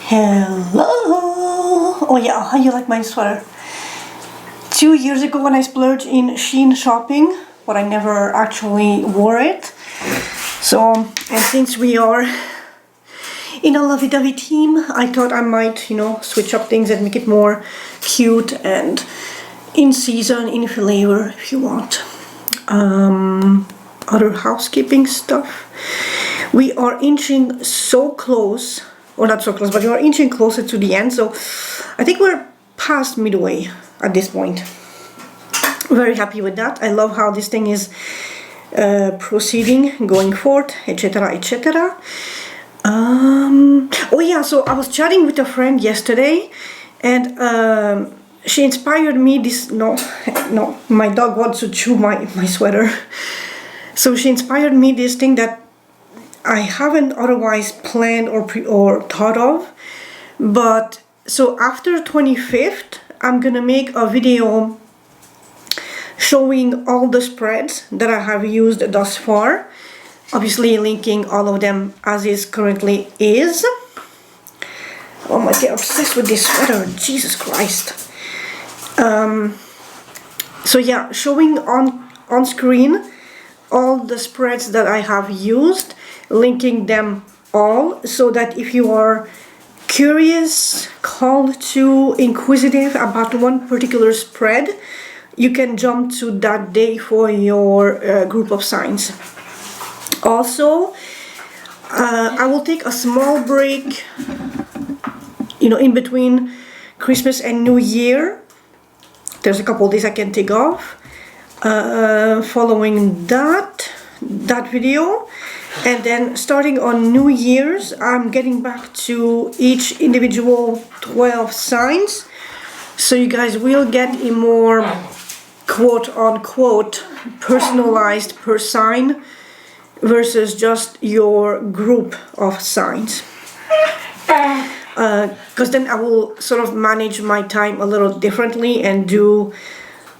Hello! Oh yeah, how you like my sweater? 2 years ago when I splurged in Shein shopping, but I never actually wore it. So, and since we are in a lovey-dovey team, I thought I might, switch up things and make it more cute and in season, in flavor, if you want. Other housekeeping stuff. We are inching so close, or not so close, but we are inching closer to the end. So I think we're past midway at this point. Very happy with that. I love how this thing is proceeding, going forth, etc., etc. Oh yeah, so I was chatting with a friend yesterday, and she inspired me. My dog wants to chew my sweater. So she inspired me this thing that I haven't otherwise planned or thought of. But so after 25th, I'm gonna make a video showing all the spreads that I have used thus far. Obviously linking all of them as is currently is. Oh my god, obsessed with this sweater, Jesus Christ. So yeah, showing on screen all the spreads that I have used, linking them all, so that if you are curious, called to, inquisitive about one particular spread, you can jump to that day for your group of signs. Also, I will take a small break, in between Christmas and New Year. There's a couple of days I can take off. Following that video, and then starting on New Year's, I'm getting back to each individual 12 signs, so you guys will get a more quote-unquote personalized per sign versus just your group of signs, because then I will sort of manage my time a little differently and do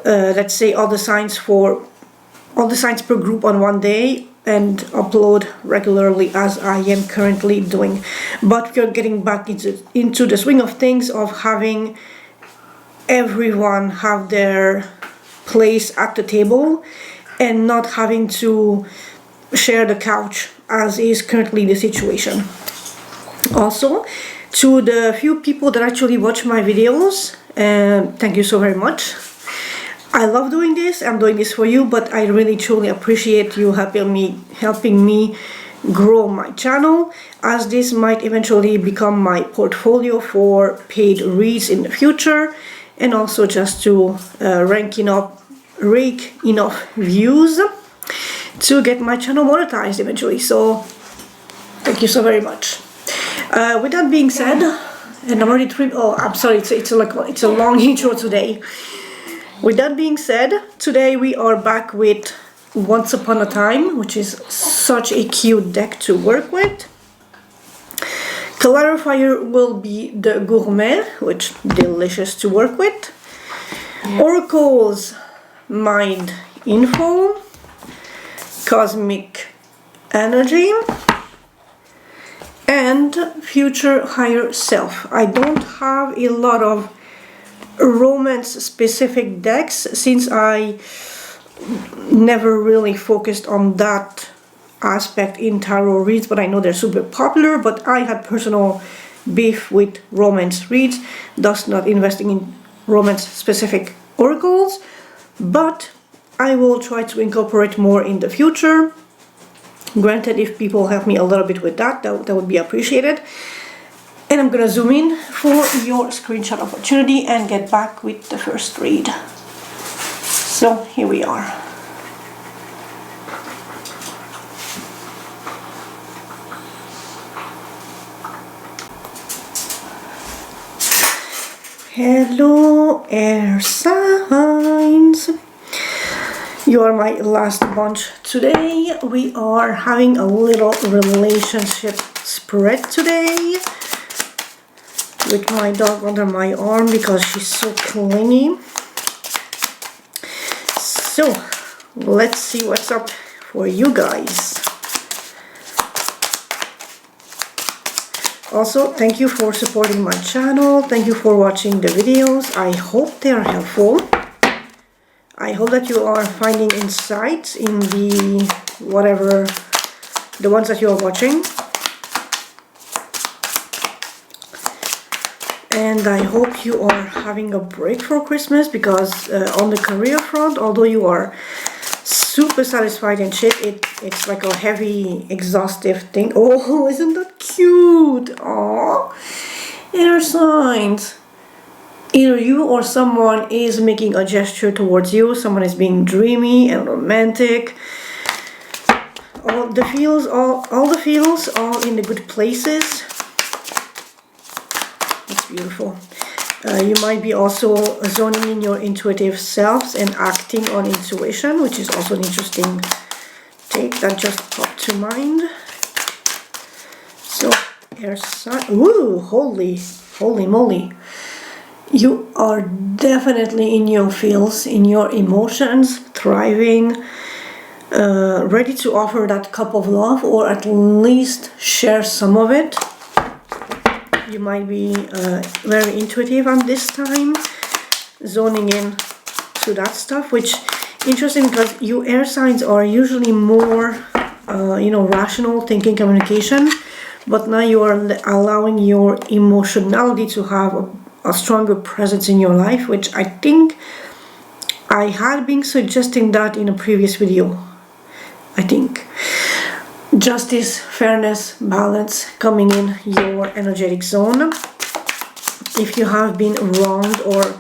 let's say all the signs per group on one day and upload regularly as I am currently doing. But we're getting back into the swing of things, of having everyone have their place at the table and not having to share the couch as is currently the situation. Also, to the few people that actually watch my videos, thank you so very much. I love doing this. I'm doing this for you, but I really truly appreciate you helping me grow my channel, as this might eventually become my portfolio for paid reads in the future, and also just to rake enough views to get my channel monetized eventually. So thank you so very much. With that being said, and I'm already I'm sorry, it's a long intro today. With that being said, today we are back with Once Upon a Time, which is such a cute deck to work with. Clarifier will be the Gourmet, which delicious to work with. Oracles, Mind Info, Cosmic Energy, and Future Higher Self. I don't have a lot of romance specific decks since I never really focused on that aspect in tarot reads, but I know they're super popular. But I had personal beef with romance reads, thus not investing in romance specific oracles, but I will try to incorporate more in the future. Granted, if people help me a little bit with that would be appreciated. And I'm gonna zoom in for your screenshot opportunity and get back with the first read. So here we are. Hello, air signs. You are my last bunch today. We are having a little relationship spread today, with my dog under my arm because she's so clingy. So let's see what's up for you guys. Also, thank you for supporting my channel. Thank you for watching the videos. I hope they are helpful. I hope that you are finding insights in the ones that you are watching. And I hope you are having a break for Christmas, because on the career front, although you are super satisfied and shit, it's like a heavy, exhaustive thing. Oh, isn't that cute? Aww. Air signs. Either you or someone is making a gesture towards you. Someone is being dreamy and romantic. All the feels, all in the good places. It's beautiful. You might be also zoning in your intuitive selves and acting on intuition, which is also an interesting take that just popped to mind. So, air sign. Ooh, holy moly. You are definitely in your feels, in your emotions, thriving, ready to offer that cup of love, or at least share some of it. You might be very intuitive at this time, zoning in to that stuff, which interesting, because you air signs are usually more, rational thinking, communication, but now you are allowing your emotionality to have a stronger presence in your life, which I think I had been suggesting that in a previous video. I think justice, fairness, balance coming in your energetic zone. If you have been wronged or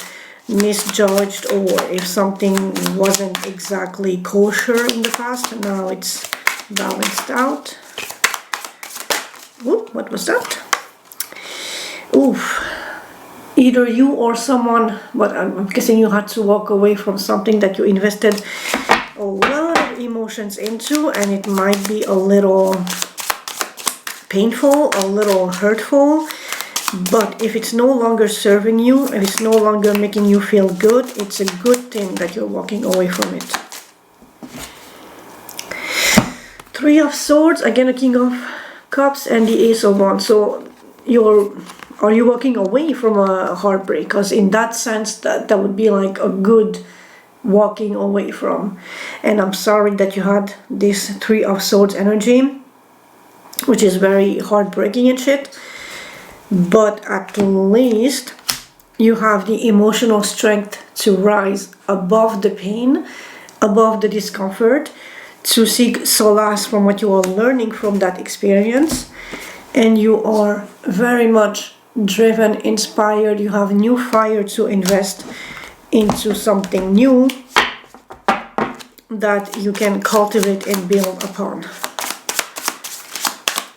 misjudged, or if something wasn't exactly kosher in the past, now it's balanced out. Ooh, what was that? Oof. Either you or someone, but I'm guessing you had to walk away from something that you invested a lot of emotions into, and it might be a little painful, a little hurtful, but if it's no longer serving you, if it's no longer making you feel good, it's a good thing that you're walking away from it. Three of Swords, again a King of Cups, and the Ace of Wands. So are you walking away from a heartbreak? Because in that sense, that would be like a good walking away from. And I'm sorry that you had this Three of Swords energy, which is very heartbreaking and shit. But at least you have the emotional strength to rise above the pain, above the discomfort, to seek solace from what you are learning from that experience. And you are very much driven, inspired. You have new fire to invest into something new that you can cultivate and build upon.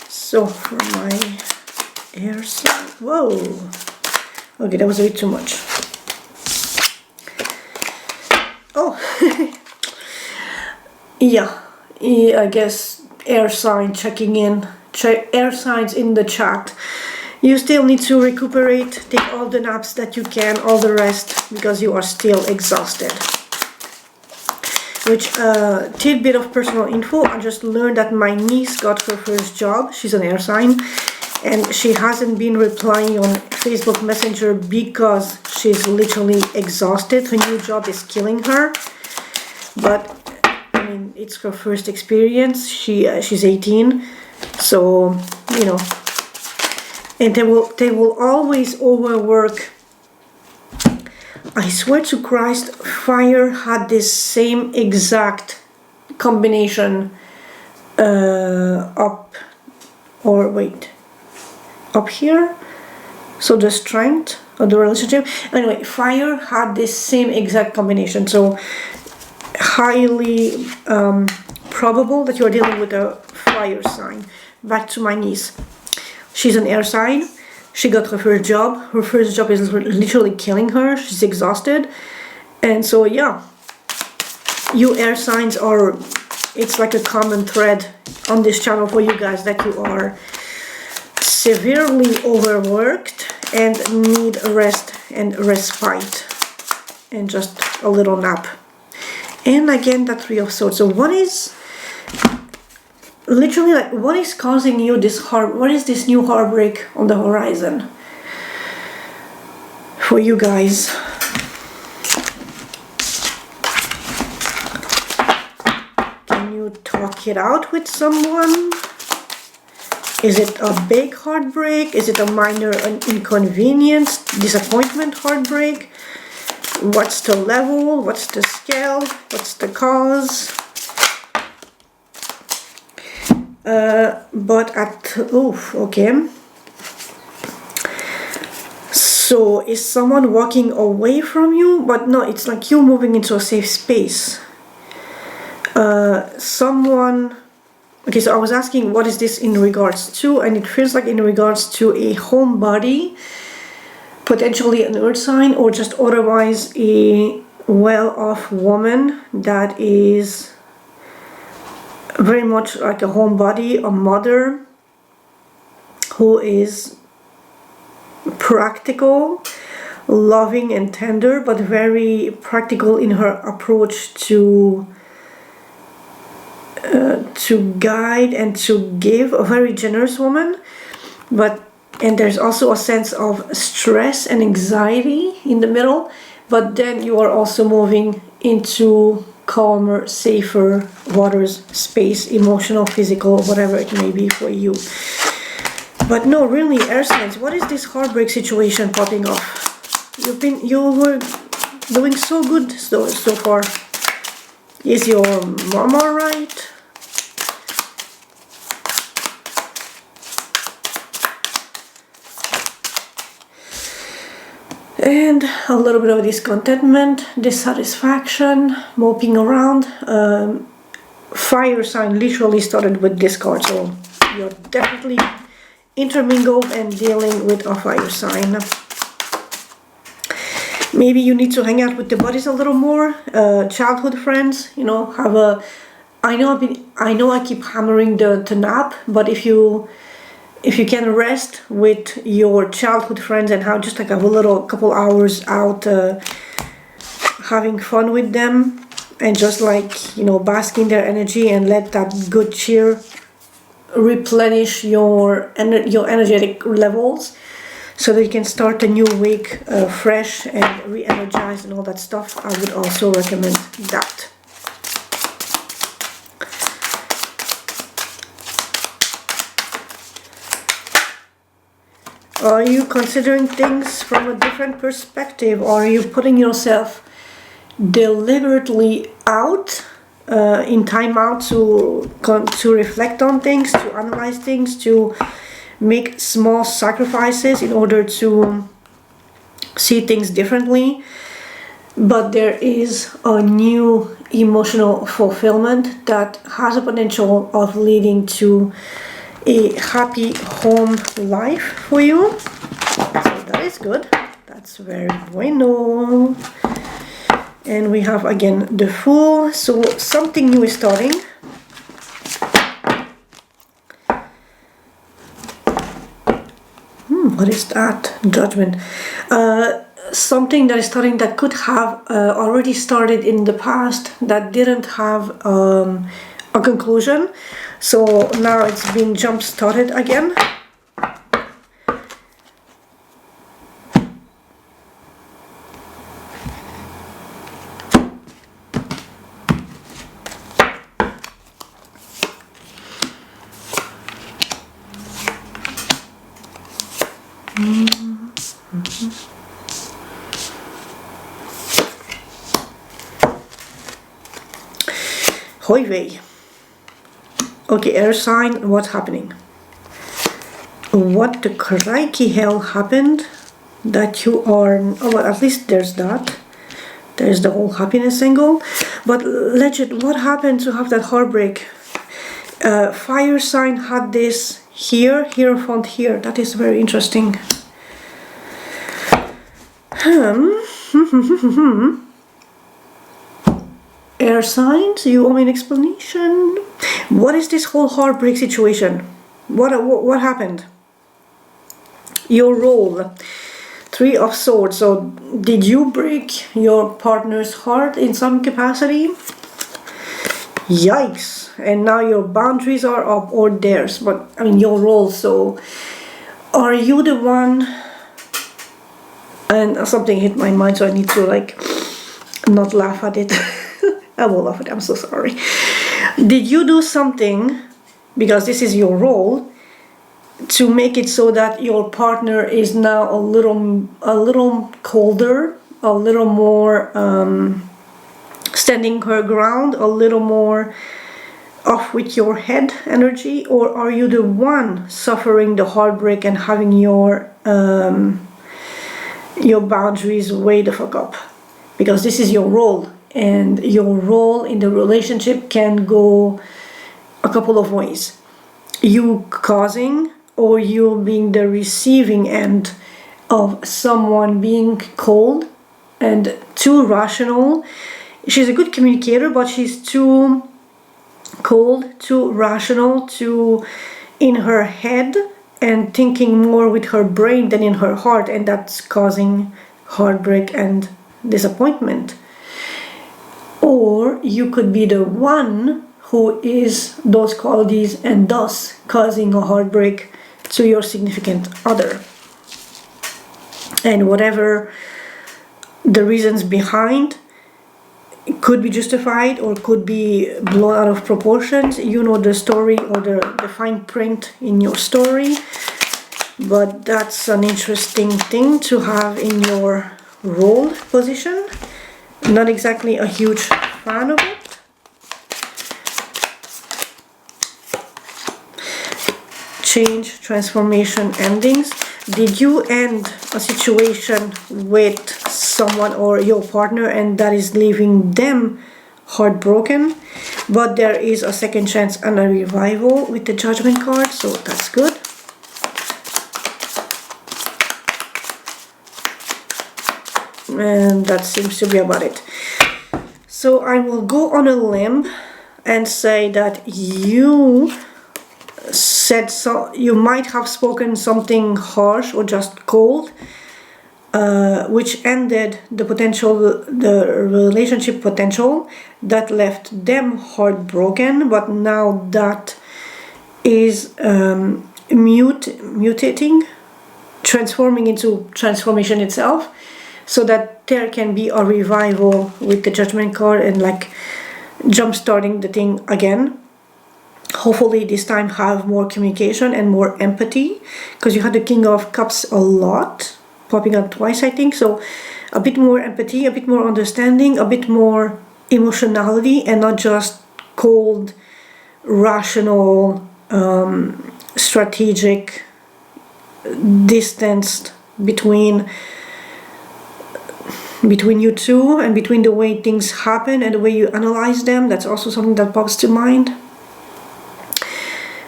So for my air sign, whoa, okay, that was a bit too much. Oh, yeah, I guess air sign checking in, air signs in the chat. You still need to recuperate, take all the naps that you can, all the rest, because you are still exhausted. Which, tidbit of personal info, I just learned that my niece got her first job. She's an air sign, and she hasn't been replying on Facebook Messenger because she's literally exhausted. Her new job is killing her. But, I mean, it's her first experience. She's 18, so, you know. And they will always overwork. I swear to Christ, fire had this same exact combination up here. So the strength of the relationship. Anyway, fire had this same exact combination. So highly probable that you're dealing with a fire sign. Back to my niece. She's an air sign. She got her first job. Her first job is literally killing her. She's exhausted. And so, yeah, you air signs are, it's like a common thread on this channel for you guys, that you are severely overworked and need rest and respite and just a little nap. And again, that Three of Swords. So what is literally, like, what is causing you this what is this new heartbreak on the horizon for you guys? Can you talk it out with someone? Is it a big heartbreak? Is it a minor inconvenience, disappointment heartbreak? What's the level? What's the scale? What's the cause? Okay. So is someone walking away from you? But no, it's like you moving into a safe space. Okay, so I was asking what is this in regards to, and it feels like in regards to a homebody, potentially an earth sign, or just otherwise a well-off woman that is very much like a homebody, a mother who is practical, loving and tender, but very practical in her approach to guide and to give. A very generous woman, and there's also a sense of stress and anxiety in the middle, but then you are also moving into calmer, safer waters, space, emotional, physical, whatever it may be for you. But no, really, air signs, what is this heartbreak situation popping off? You were doing so good so far. Is your mama right? And a little bit of discontentment, dissatisfaction, moping around. Fire sign literally started with this card, so you're definitely intermingled and dealing with a fire sign. Maybe you need to hang out with the buddies a little more, childhood friends, you know, have a, I know I keep hammering the nap, but if you can rest with your childhood friends and have just like a little couple hours out having fun with them, and just like, you know, bask in their energy and let that good cheer replenish your energetic levels, so that you can start a new week fresh and re-energized and all that stuff, I would also recommend that. Are you considering things from a different perspective, or are you putting yourself deliberately out in time out to reflect on things, to analyze things, to make small sacrifices in order to see things differently? But there is a new emotional fulfillment that has a potential of leading to a happy home life for you. So that is good. That's very bueno. And we have again the Fool. So something new is starting. What is that? Judgment. Something that is starting that could have already started in the past that didn't have a conclusion. So now it's being jump started again. Hoi vey. Okay, air sign, what's happening? What the crikey hell happened that you are, oh well, at least there's that. There's the whole happiness angle. But legit, what happened to have that heartbreak? Fire sign had this here, Hierophant here. That is very interesting. Air signs, you owe me an explanation. What is this whole heartbreak situation? What happened? Your role. 3 of Swords. So did you break your partner's heart in some capacity? Yikes. And now your boundaries are up, or theirs, but I mean your role. So are you the one, and something hit my mind, so I need to like not laugh at it. I will laugh at it, I'm so sorry. Did you do something, because this is your role, to make it so that your partner is now a little colder, a little more standing her ground, a little more off with your head energy? Or are you the one suffering the heartbreak and having your boundaries way the fuck up? Because this is your role, and your role in the relationship can go a couple of ways. You causing, or you being the receiving end of someone being cold and too rational. She's a good communicator, but she's too cold, too rational, too in her head and thinking more with her brain than in her heart, and that's causing heartbreak and disappointment. Or you could be the one who is those qualities and thus causing a heartbreak to your significant other. And whatever the reasons behind, it could be justified or could be blown out of proportions. You know the story, or the fine print in your story. But that's an interesting thing to have in your role position. Not exactly a huge fan of it. Change, transformation, endings. Did you end a situation with someone or your partner and that is leaving them heartbroken? But there is a second chance and a revival with the Judgment card, so that's good. And that seems to be about it. So I will go on a limb and say that you said you might have spoken something harsh or just cold, which ended the relationship potential, that left them heartbroken. But now that is mutating, transforming into transformation itself, so that there can be a revival with the Judgment card and like jump starting the thing again. Hopefully this time have more communication and more empathy, because you had the King of Cups a lot, popping up twice I think. So a bit more empathy, a bit more understanding, a bit more emotionality, and not just cold, rational, strategic, distanced between you two, and between the way things happen and the way you analyze them. That's also something that pops to mind.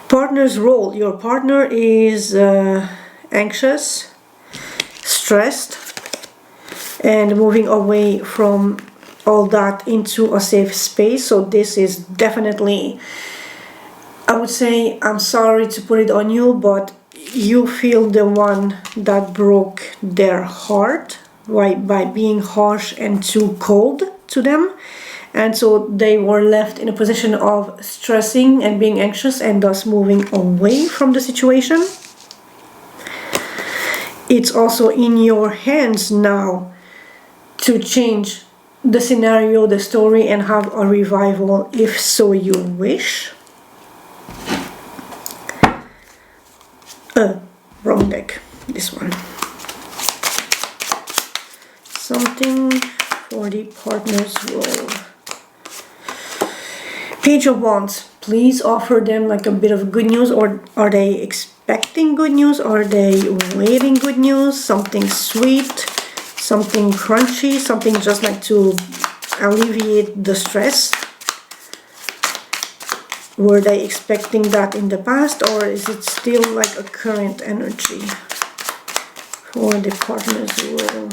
Partner's role. Your partner is anxious, stressed, and moving away from all that into a safe space. So this is definitely, I would say, I'm sorry to put it on you, but you feel the one that broke their heart by being harsh and too cold to them. And so they were left in a position of stressing and being anxious, and thus moving away from the situation. It's also in your hands now to change the scenario, the story, and have a revival if so you wish. Wrong deck, this one. Something for the partner's role. Page of Wands. Please offer them like a bit of good news, or are they expecting good news? Are they waiting good news? Something sweet, something crunchy, something just like to alleviate the stress. Were they expecting that in the past, or is it still like a current energy for the partner's role?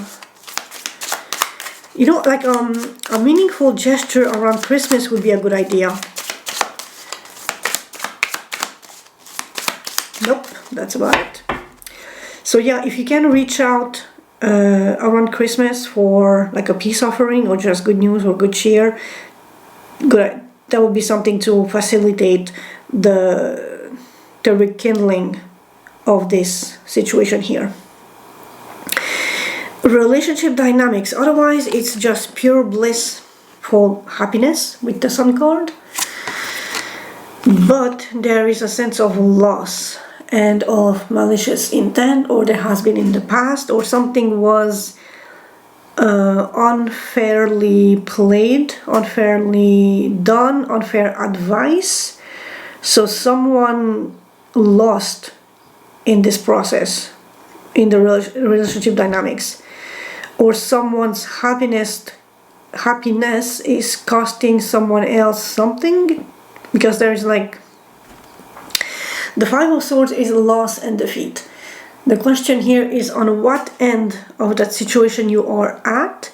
You know, like a meaningful gesture around Christmas would be a good idea. Nope, that's about it. So yeah, if you can reach out around Christmas for like a peace offering, or just good news or good cheer, good. that would be something to facilitate the rekindling of this situation here. Relationship dynamics, otherwise it's just pure blissful happiness with the Sun card, but there is a sense of loss and of malicious intent, or there has been in the past, or something was unfairly played, unfairly done, unfair advice. So someone lost in this process, in the relationship dynamics, or someone's happiness is costing someone else something, because there is like the Five of Swords is loss and defeat. The question here is on what end of that situation you are at,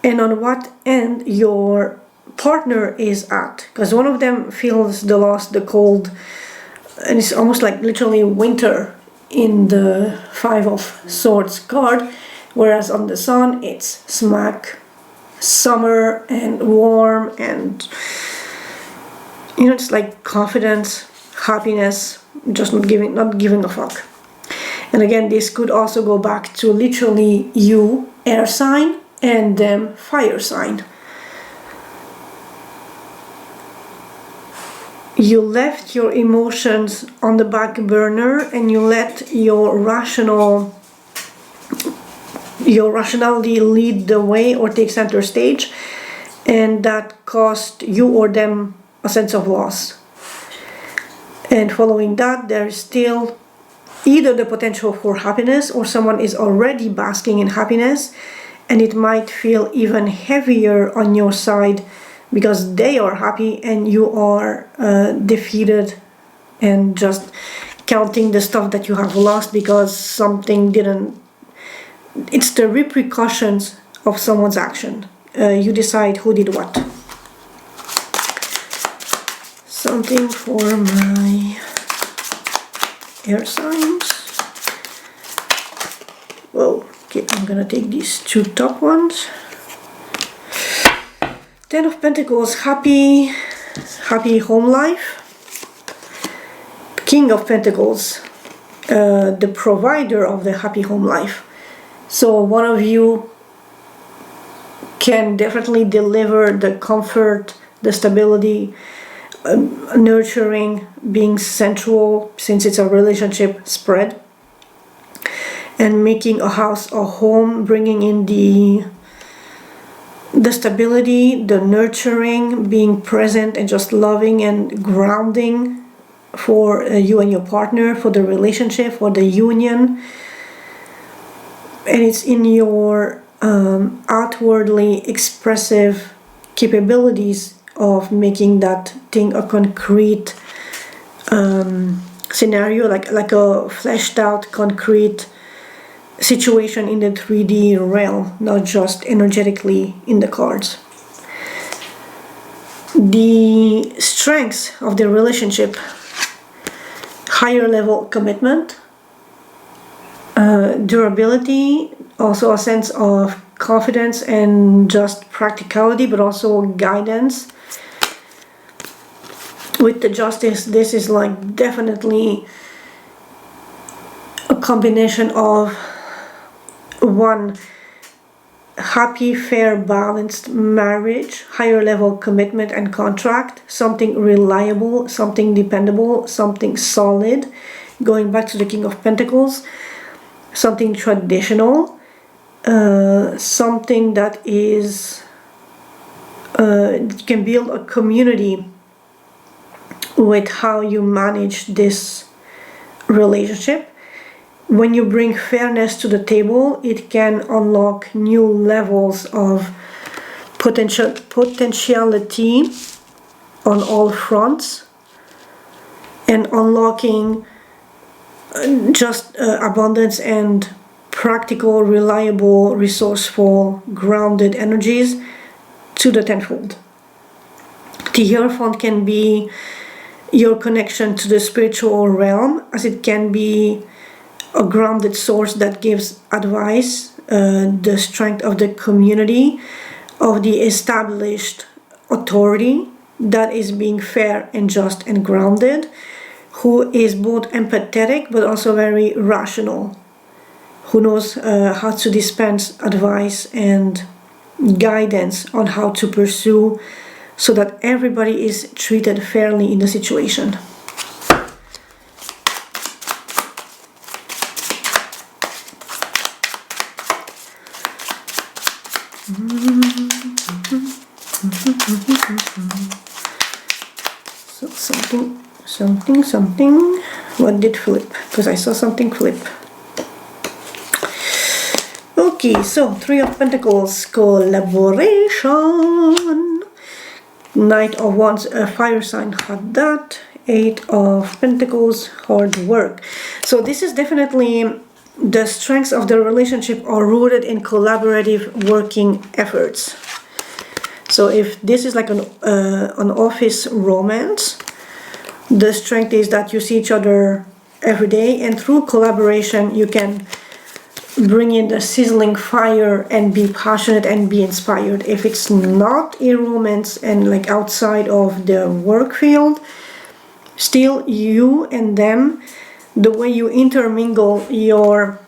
and on what end your partner is at, because one of them feels the loss, the cold, and it's almost like literally winter in the Five of Swords card, whereas on the Sun it's smack summer and warm, and you know, it's like confidence, happiness, just not giving a fuck. And again, this could also go back to literally you, air sign, and them, fire sign. You left your emotions on the back burner and you let your rationality lead the way or take center stage, and that cost you or them a sense of loss. And following that, there is still either the potential for happiness, or someone is already basking in happiness, and it might feel even heavier on your side because they are happy and you are defeated and just counting the stuff that you have lost because something didn't. It's the repercussions of someone's action. You decide who did what. Something for my air signs. Whoa, okay, I'm gonna take these two top ones. Ten of Pentacles, happy home life. King of Pentacles, the provider of the happy home life. So one of you can definitely deliver the comfort, the stability, nurturing, being sensual, since it's a relationship spread, and making a house a home, bringing in the stability, the nurturing, being present and just loving and grounding for you and your partner, for the relationship, for the union. And it's in your outwardly expressive capabilities of making that thing a concrete scenario, like a fleshed out concrete situation in the 3D realm, not just energetically in the cards. The strengths of the relationship: higher level commitment, durability, also a sense of confidence and just practicality, but also guidance. With the Justice, this is like definitely a combination of one, happy, fair, balanced marriage, higher level commitment and contract, something reliable, something dependable, something solid, going back to the King of Pentacles, something traditional, something that is can build a community with how you manage this relationship. When you bring fairness to the table, it can unlock new levels of potentiality on all fronts, and unlocking just abundance and practical, reliable, resourceful, grounded energies to the tenfold. The Hierophant can be your connection to the spiritual realm, as it can be a grounded source that gives advice, the strength of the community, of the established authority, that is being fair and just and grounded, who is both empathetic but also very rational, who knows how to dispense advice and guidance on how to pursue so that everybody is treated fairly in the situation. So something, what did flip? Because I saw something flip. Okay, so Three of Pentacles, collaboration. Knight of Wands, fire sign had that. Eight of Pentacles, hard work. So this is definitely the strengths of the relationship are rooted in collaborative working efforts. So if this is like an office romance, the strength is that you see each other every day, and through collaboration you can bring in the sizzling fire and be passionate and be inspired. If it's not a romance and like outside of the work field, still you and them, the way you intermingle your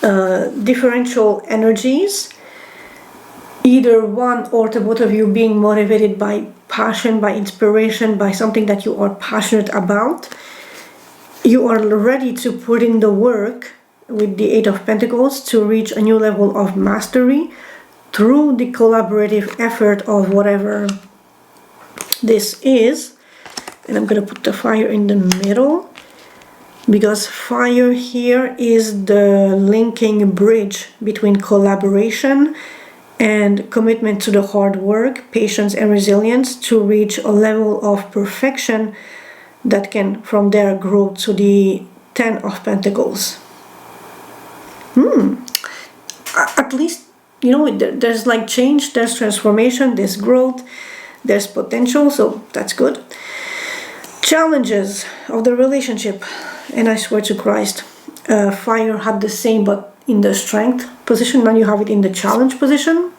differential energies, either one or the both of you being motivated by passion, by inspiration, by something that you are passionate about, you are ready to put in the work with the Eight of Pentacles to reach a new level of mastery through the collaborative effort of whatever this is. And I'm going to put the fire in the middle, because fire here is the linking bridge between collaboration and commitment to the hard work, patience and resilience to reach a level of perfection that can from there grow to the Ten of Pentacles. At least, you know, there's like change, there's transformation, there's growth, there's potential, so that's good. Challenges of the relationship, and I swear to Christ, fire had the same but in the strength position. Now you have it in the challenge position.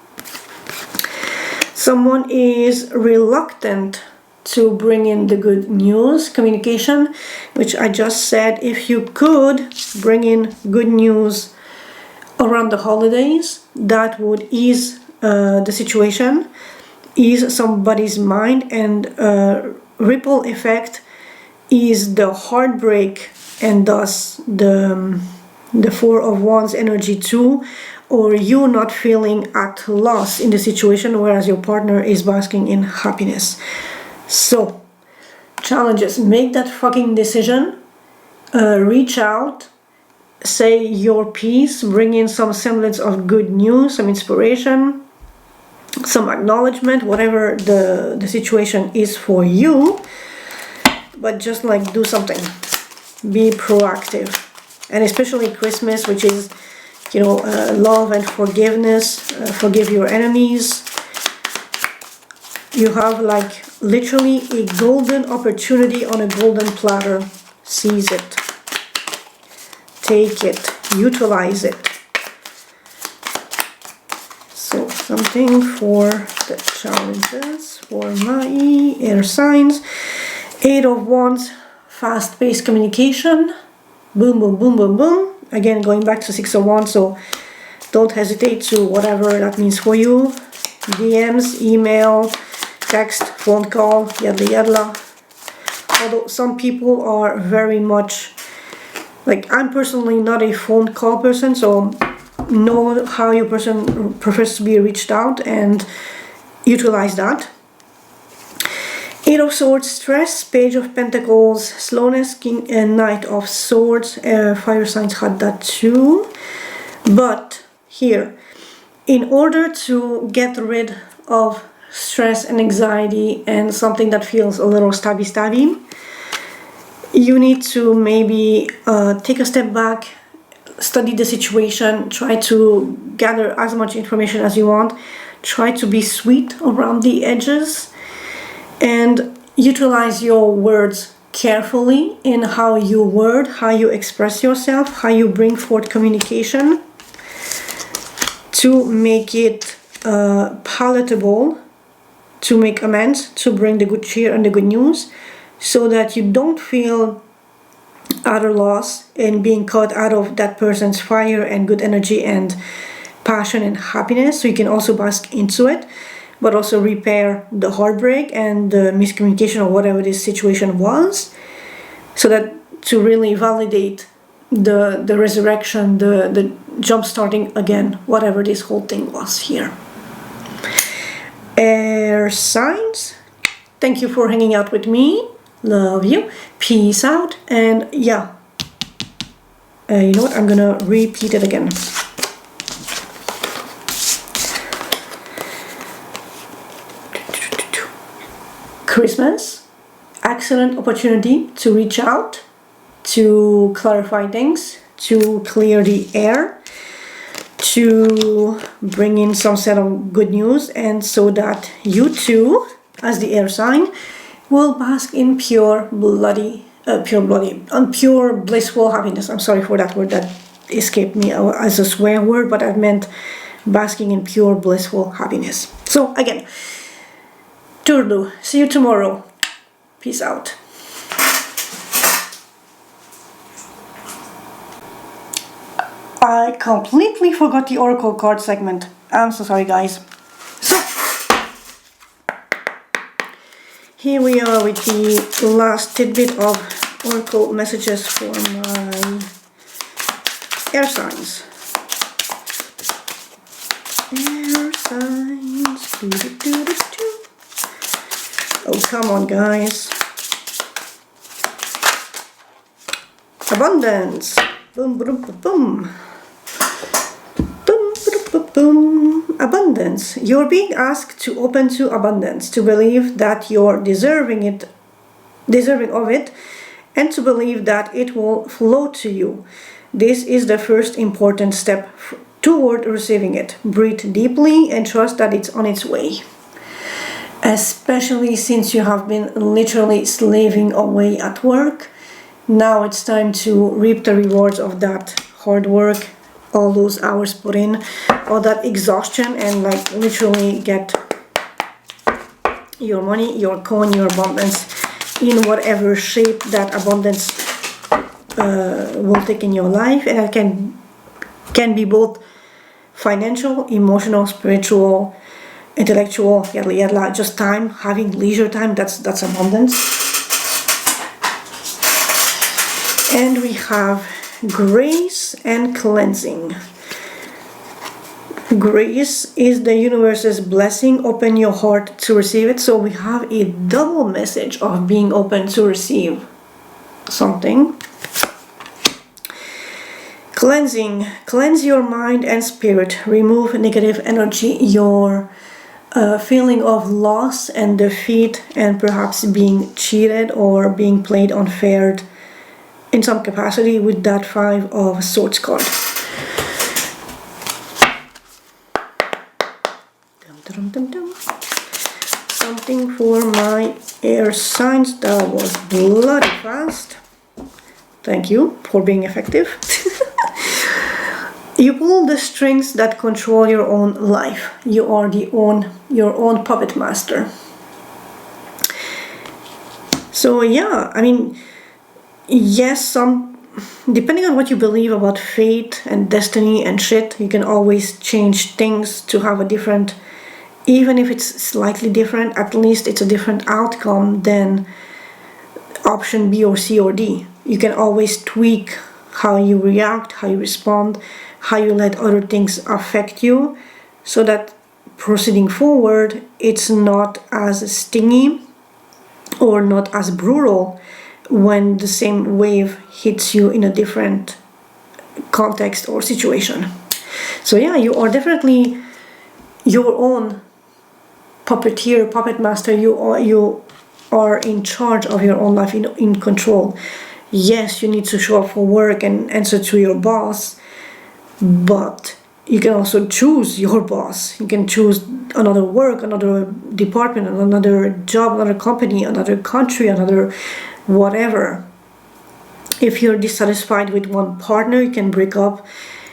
Someone is reluctant to bring in the good news, communication, which I just said, if you could bring in good news around the holidays, that would ease the situation, ease somebody's mind, and ripple effect is the heartbreak and thus the Four of Wands energy too, or you not feeling at loss in the situation, whereas your partner is basking in happiness. So challenges, make that fucking decision, reach out, say your piece, bring in some semblance of good news, some inspiration, some acknowledgement, whatever the situation is for you, but just like do something, be proactive. And especially Christmas, which is, you know, love and forgiveness, forgive your enemies. You have like literally a golden opportunity on a golden platter. Seize it, take it, utilize it. So something for the challenges for my air signs. Eight of Wands, fast-paced communication. Boom, boom, boom, boom, boom. Again, going back to Six of Wands, so don't hesitate to whatever that means for you. DMs, email, text, phone call, yadla yadla. Although some people are very much, like, I'm personally not a phone call person, so know how your person prefers to be reached out and utilize that. Eight of Swords, stress, Page of Pentacles, slowness, King and Knight of Swords. Fire signs had that too. But here, in order to get rid of stress and anxiety and something that feels a little stabby, you need to maybe take a step back, study the situation, try to gather as much information as you want, try to be sweet around the edges, and utilize your words carefully in how you word, how you express yourself, how you bring forth communication to make it palatable to make amends, to bring the good cheer and the good news, so that you don't feel utter loss in being caught out of that person's fire and good energy and passion and happiness. So you can also bask into it, but also repair the heartbreak and the miscommunication or whatever this situation was, so that to really validate the resurrection, the jump starting again, whatever this whole thing was here. Air signs, thank you for hanging out with me. Love you. Peace out. And yeah, you know what? I'm gonna repeat it again. Christmas, excellent opportunity to reach out, to clarify things, to clear the air, to bring in some set of good news, and so that you too, as the air sign, will bask in pure blissful happiness. I'm sorry for that word that escaped me as a swear word, but I meant basking in pure blissful happiness. So again, Toodaloo, see you tomorrow. Peace out. I completely forgot the Oracle card segment. I'm so sorry, guys. So, here we are with the last tidbit of Oracle messages for my air signs. Air signs. Doo-doo-doo-doo-doo. Oh, come on, guys. Abundance. Boom, boom, boom, boom. Boom, boom, boom, boom. Abundance. You're being asked to open to abundance, to believe that you're deserving of it, and to believe that it will flow to you. This is the first important step toward receiving it. Breathe deeply and trust that it's on its way. Especially since you have been literally slaving away at work, now it's time to reap the rewards of that hard work, all those hours put in, all that exhaustion, and like literally get your money, your coin, your abundance in whatever shape that abundance will take in your life. And it can be both financial, emotional, spiritual, intellectual, just time, having leisure time, that's abundance. And we have grace and cleansing. Grace is the universe's blessing. Open your heart to receive it. So we have a double message of being open to receive something. Cleansing. Cleanse your mind and spirit. Remove negative energy. Your feeling of loss and defeat, and perhaps being cheated or being played unfair in some capacity with that 5 of Swords card. Dum, dum, dum. Something for my air signs. That was bloody fast. Thank you for being effective. You pull the strings that control your own life. You are your own puppet master. So yeah, I mean, yes, depending on what you believe about fate and destiny and shit, you can always change things to have a different, even if it's slightly different, at least it's a different outcome than option B or C or D. You can always tweak how you react, how you respond, how you let other things affect you, so that proceeding forward, it's not as stingy or not as brutal when the same wave hits you in a different context or situation. So yeah, you are definitely your own puppeteer, puppet master. You are in charge of your own life, in control. Yes, you need to show up for work and answer to your boss, but you can also choose your boss. You can choose another work, another department, another job, another company, another country, another whatever. If you're dissatisfied with one partner, you can break up,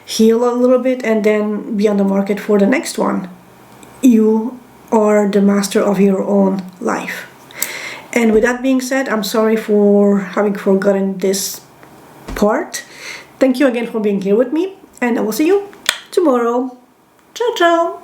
heal a little bit, and then be on the market for the next one. You are the master of your own life. And with that being said, I'm sorry for having forgotten this part. Thank you again for being here with me, and I will see you tomorrow. Ciao, ciao.